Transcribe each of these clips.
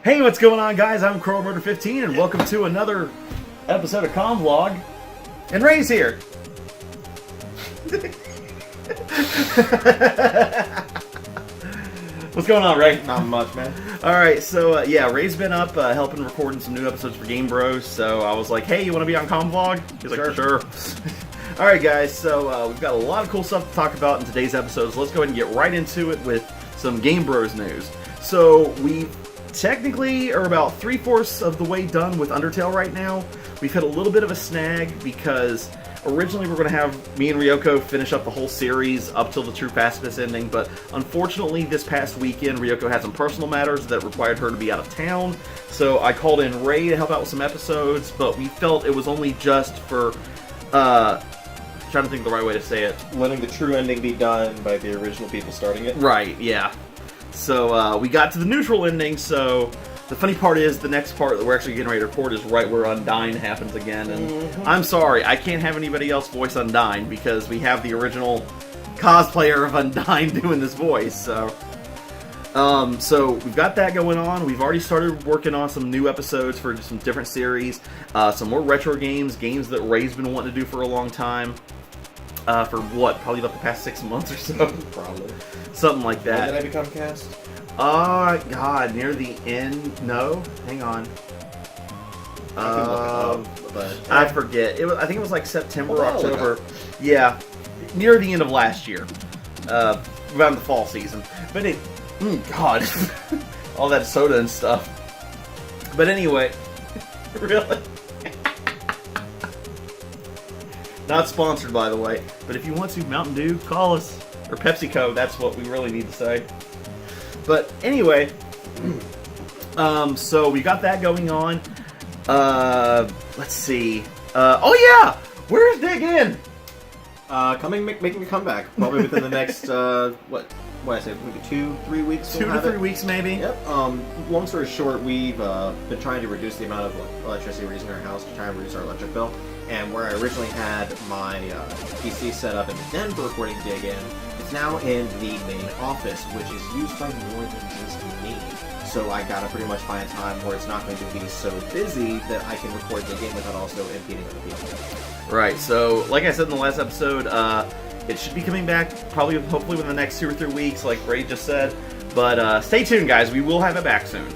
Hey, what's going on, guys? I'm CrowMurder15, and welcome to another episode of Convlog. And Ray's here. What's going on, Ray? Not much, man. Alright, so yeah, Ray's been up helping recording some new episodes for Game Bros, so I was like, hey, you want to be on Convlog? He's like, sure. Alright, guys, so we've got a lot of cool stuff to talk about in today's episode, so let's go ahead and get right into it with some Game Bros news. So, we technically are about 3/4 of the way done with Undertale right now. We've hit a little bit of a snag because originally we were going to have me and Ryoko finish up the whole series up till the True Pacifist ending, but unfortunately this past weekend Ryoko had some personal matters that required her to be out of town, so I called in Ray to help out with some episodes, but we felt it was only just for, trying to think of the right way to say it. Letting the true ending be done by the original people starting it. Right, yeah. So we got to the neutral ending, so the funny part is the next part that we're actually getting ready to record is right where Undyne happens again, and I'm sorry, I can't have anybody else voice Undyne because we have the original cosplayer of Undyne doing this voice, so... so we've got that going on. We've already started working on some new episodes for some different series, some more retro games that Ray's been wanting to do for a long time. For what? Probably about the past 6 months or so. Probably. Something like that. When did I become cast? God, near the end? No? Hang on. I can look it up, but... I forget. I think it was like September or October. Yeah. Near the end of last year. Around the fall season. But God. All that soda and stuff. But anyway. Really? Not sponsored, by the way. But if you want to, Mountain Dew, call us. Or PepsiCo, that's what we really need to say. But anyway, so we got that going on. Let's see. Oh yeah! Where's Dig In? Making a comeback. Probably within the next, what I say, maybe 2-3 weeks? 2 to 3 weeks, maybe? Yep. Long story short, we've been trying to reduce the amount of electricity we're using in our house to try and reduce our electric bill. And where I originally had my PC set up in the den for recording Dig In, it's now in the main office, which is used by more than just me. So I gotta pretty much find a time where it's not going to be so busy that I can record Dig In without also impeding other people. Right, so like I said in the last episode, it should be coming back probably, hopefully within the next 2 or 3 weeks, like Ray just said. But stay tuned, guys. We will have it back soon.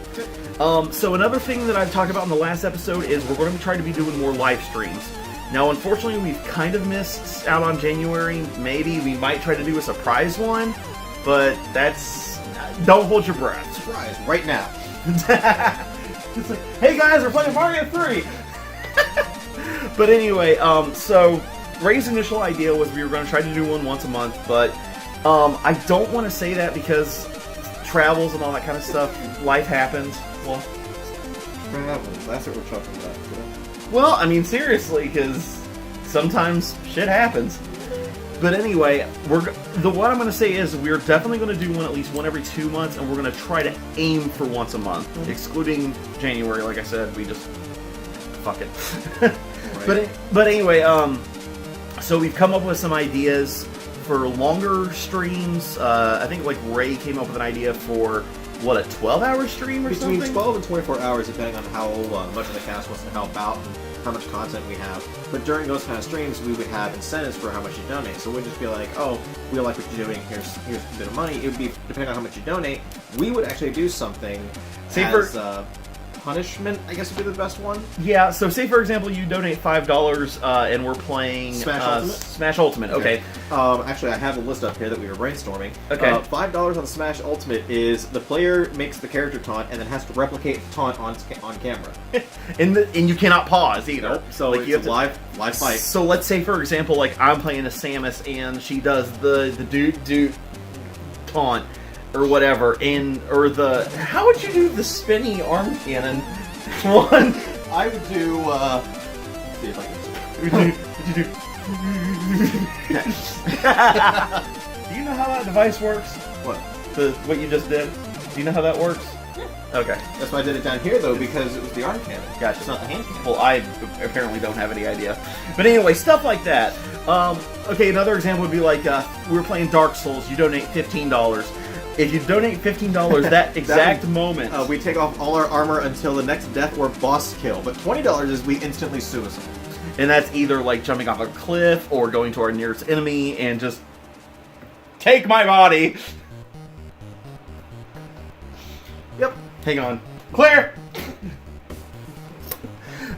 So another thing that I've talked about in the last episode is we're going to try to be doing more live streams. Now, unfortunately, we've kind of missed out on January. Maybe we might try to do a surprise one, but that's... Don't hold your breath. Surprise, right now. It's like, hey guys, we're playing Mario 3! But anyway, so Ray's initial idea was we were going to try to do one once a month, but I don't want to say that because travels and all that kind of stuff, life happens. Well, that's what we're talking about. Well, I mean, seriously, because sometimes shit happens. But anyway, what I'm going to say is we're definitely going to do one at least one every 2 months, and we're going to try to aim for once a month, excluding January. Like I said, we just fuck it. Right. But anyway, so we've come up with some ideas for longer streams. I think like Ray came up with an idea for what, a 12-hour stream or something? Between 12 and 24 hours, depending on how much of the cast wants to help out and how much content we have. But during those kind of streams, we would have incentives for how much you donate. So it would just be like, oh, we like what you're doing, here's a bit of money. It would be, depending on how much you donate, we would actually do something as punishment, I guess would be the best one. Yeah, so say for example you donate $5 and we're playing Smash Ultimate. Okay. Actually, I have a list up here that we were brainstorming. Okay. $5 on Smash Ultimate is the player makes the character taunt and then has to replicate the taunt on camera. And you cannot pause either. Nope. So like, it's you have a live fight. So let's say for example, like I'm playing as Samus and she does the dude taunt. Or whatever, or the... How would you do the spinny arm cannon one? I would do, let's see if I can... Do you know how that device works? What? What you just did? Do you know how that works? Yeah. Okay. That's why I did it down here, though, because it was the arm cannon. Gotcha. It's not the hand cannon. Well, I apparently don't have any idea. But anyway, stuff like that. Okay, another example would be like, we were playing Dark Souls, you donate $15. If you donate $15 that exact moment, we take off all our armor until the next death or boss kill. But $20 is we instantly suicide. and that's either like jumping off a cliff or going to our nearest enemy and just take my body. Yep. Hang on. Clear!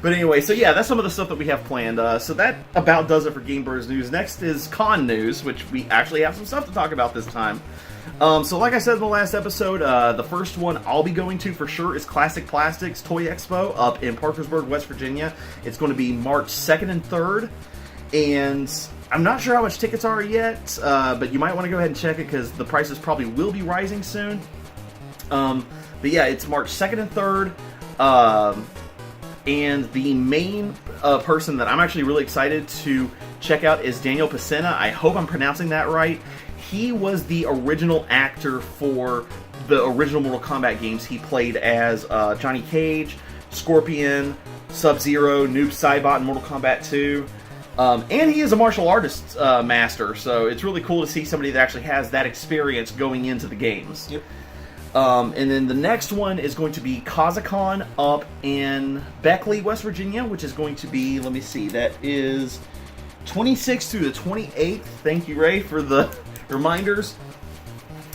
But anyway, so yeah, that's some of the stuff that we have planned. So that about does it for Game Bros News. Next is Con News, which we actually have some stuff to talk about this time. So like I said in the last episode, the first one I'll be going to for sure is Classic Plastics Toy Expo up in Parkersburg, West Virginia. It's going to be March 2nd and 3rd. And I'm not sure how much tickets are yet, but you might want to go ahead and check it because the prices probably will be rising soon. But yeah, it's March 2nd and 3rd. And the main person that I'm actually really excited to check out is Daniel Pacina. I hope I'm pronouncing that right. He was the original actor for the original Mortal Kombat games. He played as Johnny Cage, Scorpion, Sub-Zero, Noob Saibot in Mortal Kombat 2. And he is a martial artist master, so it's really cool to see somebody that actually has that experience going into the games. Yep. And then the next one is going to be Kazakhon up in Beckley, West Virginia, which is going to be, let me see, that is 26th through the 28th. Thank you, Ray, for the reminders.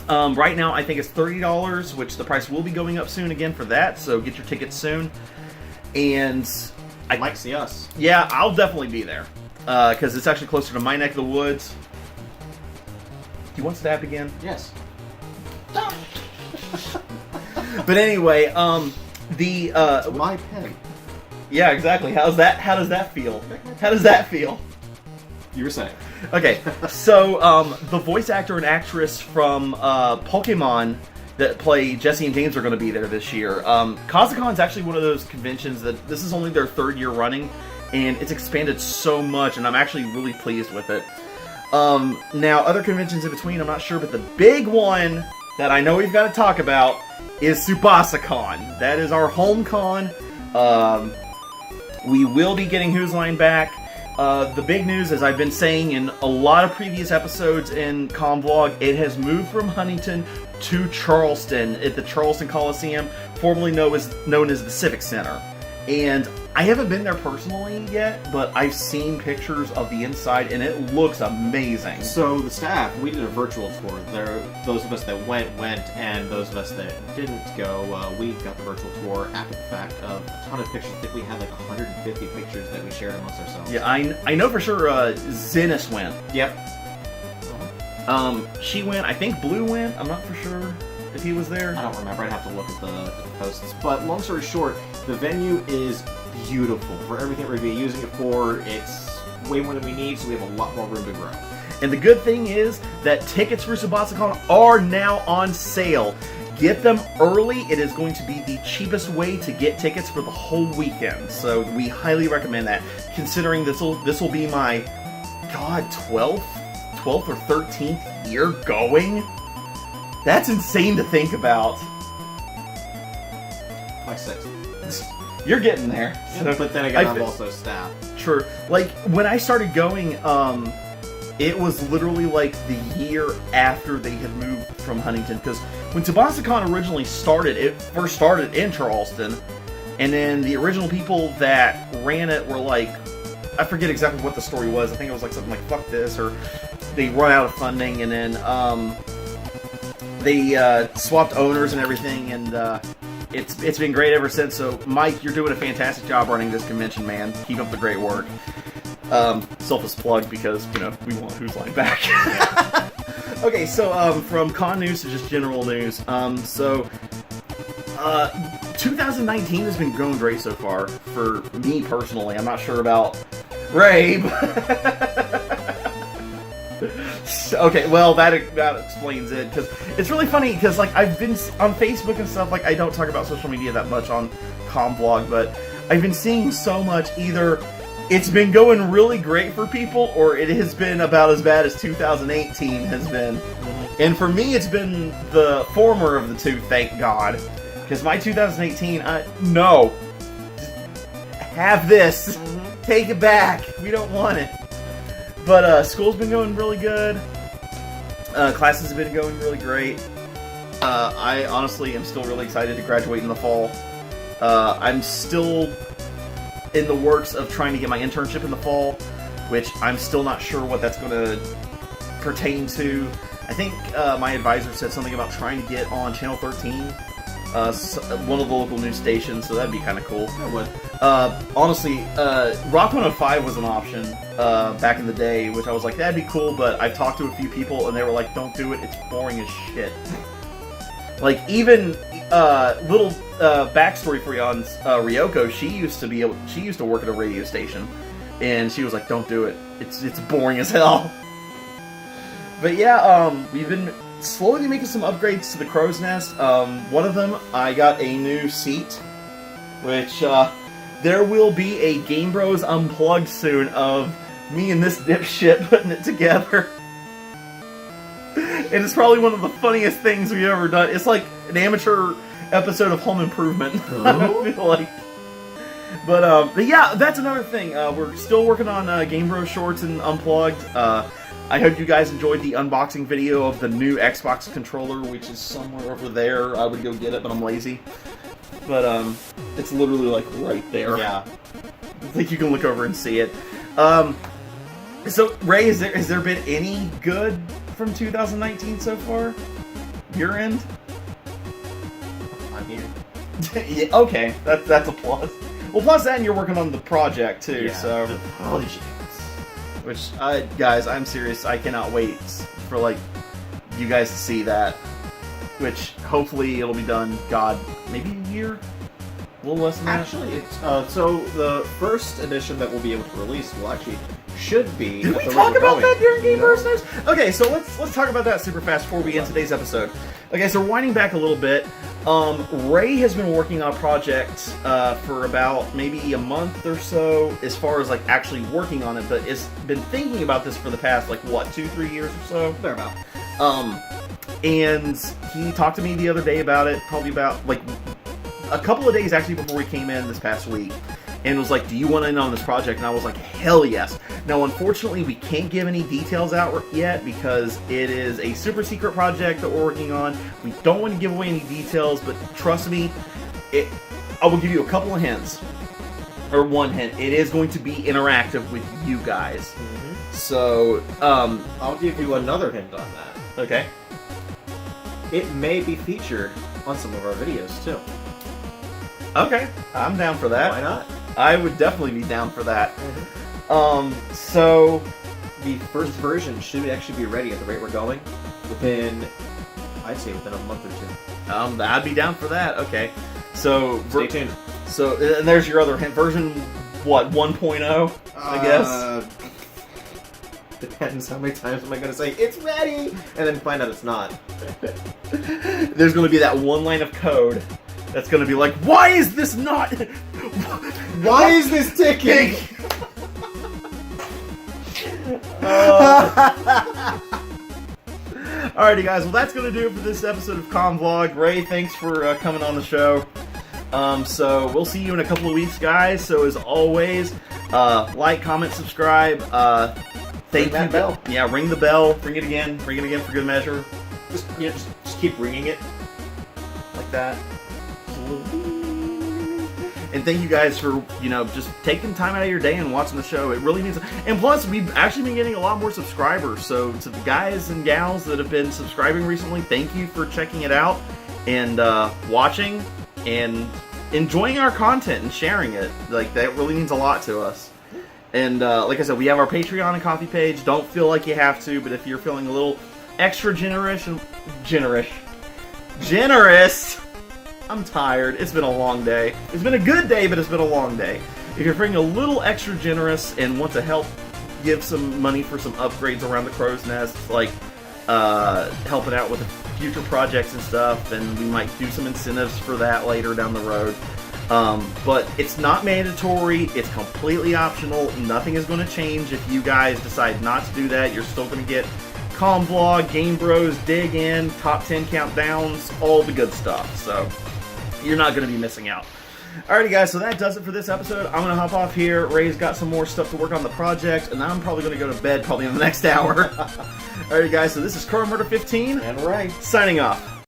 Right now, I think it's $30, which the price will be going up soon again for that, so get your tickets soon. And I might see us. Yeah, I'll definitely be there, because it's actually closer to my neck of the woods. Do you want to stab again? Yes. But anyway, my pen. yeah, exactly. How does that feel? How does that feel? You were saying. Okay, so the voice actor and actress from Pokemon that play Jesse and James are going to be there this year. Kazakhon is actually one of those conventions that this is only their 3rd year running, and it's expanded so much, and I'm actually really pleased with it. Now, other conventions in between, I'm not sure, but the big one that I know we've got to talk about is Tsubasa-Con. That is our home con. We will be getting Whose Line back. The big news, as I've been saying in a lot of previous episodes in Comvlog, it has moved from Huntington to Charleston at the Charleston Coliseum, formerly known as the Civic Center. And I haven't been there personally yet, but I've seen pictures of the inside, and it looks amazing. So the staff, we did a virtual tour. Those of us that went, and those of us that didn't go, we got the virtual tour after the fact of a ton of pictures. I think we had like 150 pictures that we shared amongst ourselves. Yeah, I know for sure Zennis went. Yep. She went. I think Blue went. I'm not for sure if he was there. I don't remember. I'd have to look at the posts. But long story short, the venue is beautiful for everything we're going to be using it for. It's way more than we need, so we have a lot more room to grow. And the good thing is that tickets for Tsubasa-Con are now on sale. Get them early. It is going to be the cheapest way to get tickets for the whole weekend. So we highly recommend that. Considering this will be my 12th or 13th year going. That's insane to think about. My 6th. You're getting there. Yeah, but then again, I'm also staff. True. Like, when I started going, it was literally like the year after they had moved from Huntington. Because when Tsubasa-Con originally started, it first started in Charleston. And then the original people that ran it were like, I forget exactly what the story was. I think it was like something like, fuck this, or they run out of funding, and then they swapped owners and everything, and it's been great ever since. So, Mike, you're doing a fantastic job running this convention, man. Keep up the great work. Selfless plug because, we want Whose Line back. Okay, so from con news to just general news. 2019 has been going great so far for me personally. I'm not sure about Ray. Okay, well, that explains it, because it's really funny, because, like, I've been on Facebook and stuff, like, I don't talk about social media that much on Comvlog, but I've been seeing so much, either it's been going really great for people, or it has been about as bad as 2018 has been. And for me, it's been the former of the two, thank God, because my 2018, no. Have this. Take it back. We don't want it. But school's been going really good. Classes have been going really great. I honestly am still really excited to graduate in the fall. I'm still in the works of trying to get my internship in the fall, which I'm still not sure what that's going to pertain to. I think my advisor said something about trying to get on Channel 13, one of the local news stations, so that'd be kind of cool. That would. Honestly, Rock 105 was an option back in the day, which I was like, that'd be cool, but I've talked to a few people, and they were like, don't do it, it's boring as shit. Like, even little backstory for you on Ryoko, she used to work at a radio station, and she was like, don't do it, it's boring as hell. But yeah, we've been slowly making some upgrades to the Crow's Nest. One of them, I got a new seat, which there will be a Game Bros Unplugged soon of me and this dipshit putting it together. It is probably one of the funniest things we've ever done. It's like an amateur episode of Home Improvement. I feel like. But yeah, that's another thing. We're still working on Game Bros Shorts and Unplugged. I hope you guys enjoyed the unboxing video of the new Xbox controller, which is somewhere over there. I would go get it, but I'm lazy. But it's literally like right there. Yeah. I think you can look over and see it. So Ray, has there been any good from 2019 so far? Your end? I'm here. Yeah, okay, that's a plus. Well, plus that, and you're working on the project too. Yeah, So, the project. which guys, I'm serious. I cannot wait for like you guys to see that. Which hopefully it'll be done. God, maybe a year, a little less than that. Actually, it's so the first edition that we'll be able to release will actually should be. Did at we the talk rate we're about going. that during Game No. Burst News? Okay, so let's talk about that super fast before we get into today's episode. Okay, so winding back a little bit, Ray has been working on a project for about maybe a month or so, as far as like actually working on it, but has been thinking about this for the past like what 2-3 years or so. Thereabout. And he talked to me the other day about it, probably about like a couple of days actually before we came in this past week, and was like, do you want in on this project? And I was like, hell yes. Now, unfortunately, we can't give any details out yet because it is a super secret project that we're working on. We don't want to give away any details, but trust me, I will give you a couple of hints. Or one hint. It is going to be interactive with you guys. Mm-hmm. So, I'll give you another hint on that. okay. It may be featured on some of our videos too. Okay, I'm down for that. Why not? I would definitely be down for that. So The first version should actually be ready at the rate we're going within, I'd say within a month or two. I'd be down for that. Okay, so Stay tuned. So and there's your other hint. Version what 1.0? I guess. Depends how many times am I going to say it's ready and then find out it's not. There's going to be that one line of code that's going to be like, why is this not? Why is this ticking? Alrighty, guys. Well, that's going to do it for this episode of Vlog. Ray, thanks for coming on the show. So we'll see you in a couple of weeks, guys. So as always, like, comment, subscribe. Thank Ring that you. bell. Yeah, ring the bell. Ring it again for good measure. Just keep ringing it. Like that. And thank you guys for, just taking time out of your day and watching the show. It really means... And plus, we've actually been getting a lot more subscribers. So to the guys and gals that have been subscribing recently, thank you for checking it out and watching and enjoying our content and sharing it. Like, that really means a lot to us. And like I said, we have our Patreon and Coffee page. Don't feel like you have to, but if you're feeling a little extra generous, I'm tired. It's been a long day. It's been a good day, but it's been a long day. If you're feeling a little extra generous and want to help give some money for some upgrades around the Crow's Nest, like helping out with future projects and stuff, and we might do some incentives for that later down the road. But it's not mandatory. It's completely optional. Nothing is going to change if you guys decide not to do that. You're still going to get Vlog, Game Bros, Dig In, Top 10 Countdowns, all the good stuff. So you're not going to be missing out. Alrighty, guys, so that does it for this episode. I'm going to hop off here. Ray's got some more stuff to work on the project, and I'm probably going to go to bed probably in the next hour. Alrighty, guys, so this is Crow Murder 15. And right. Signing off.